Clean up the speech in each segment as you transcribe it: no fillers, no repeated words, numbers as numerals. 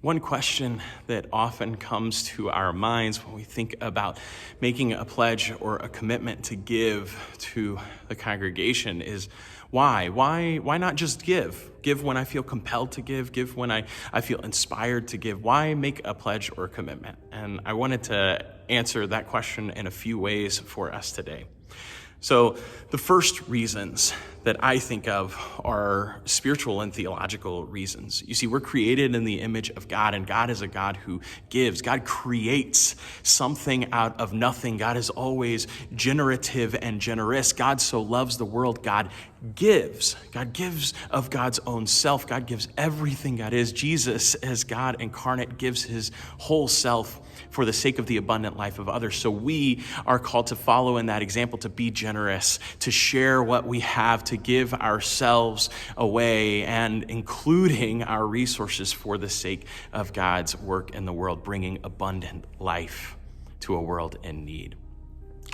One question that often comes to our minds when we think about making a pledge or a commitment to give to the congregation is why? Why not just give? Give when I feel compelled to give when I feel inspired to give. Why make a pledge or a commitment? And I wanted to answer that question in a few ways for us today. So the first reasons that I think of are spiritual and theological reasons. You see, we're created in the image of God, and God is a God who gives. God creates something out of nothing. God is always generative and generous. God so loves the world. God gives. God gives of God's own self. God gives everything God is. Jesus, as God incarnate, gives his whole self for the sake of the abundant life of others. So we are called to follow in that example, to be generous, to share what we have, to give ourselves away, and including our resources for the sake of God's work in the world, bringing abundant life to a world in need.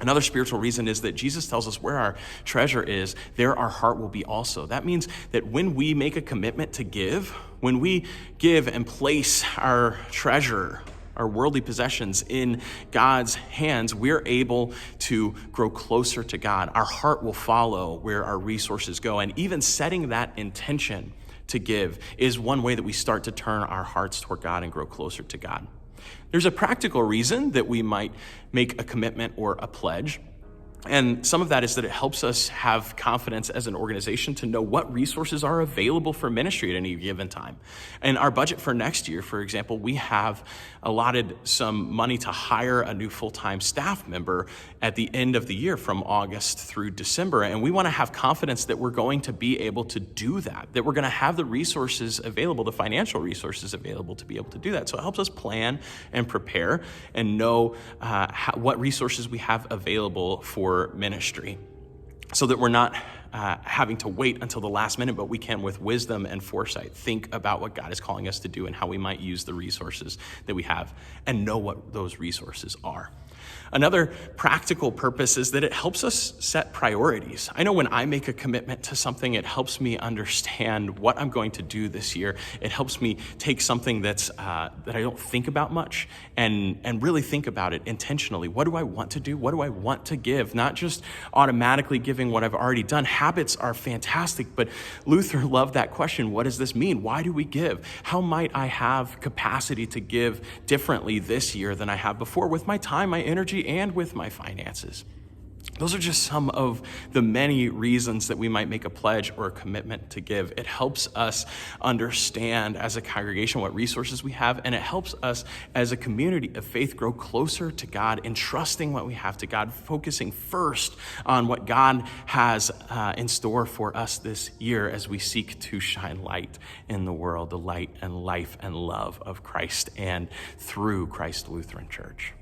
Another spiritual reason is that Jesus tells us where our treasure is, there our heart will be also. That means that when we make a commitment to give, when we give and place our treasure, our worldly possessions in God's hands, we're able to grow closer to God. Our heart will follow where our resources go. And even setting that intention to give is one way that we start to turn our hearts toward God and grow closer to God. There's a practical reason that we might make a commitment or a pledge. And some of that is that it helps us have confidence as an organization to know what resources are available for ministry at any given time. In our budget for next year, for example, we have allotted some money to hire a new full-time staff member at the end of the year from August through December. And we want to have confidence that we're going to be able to do that we're going to have the resources available, the financial resources available to be able to do that. So it helps us plan and prepare and know what resources we have available for ministry, so that we're not having to wait until the last minute, but we can, with wisdom and foresight, think about what God is calling us to do and how we might use the resources that we have and know what those resources are. Another practical purpose is that it helps us set priorities. I know when I make a commitment to something, it helps me understand what I'm going to do this year. It helps me take something that I don't think about much and really think about it intentionally. What do I want to do? What do I want to give? Not just automatically giving what I've already done. Habits are fantastic, but Luther loved that question. What does this mean? Why do we give? How might I have capacity to give differently this year than I have before, with my time, my energy, and with my finances? Those are just some of the many reasons that we might make a pledge or a commitment to give. It helps us understand as a congregation what resources we have, and it helps us as a community of faith grow closer to God, entrusting what we have to God, focusing first on what God has in store for us this year as we seek to shine light in the world, the light and life and love of Christ and through Christ Lutheran Church.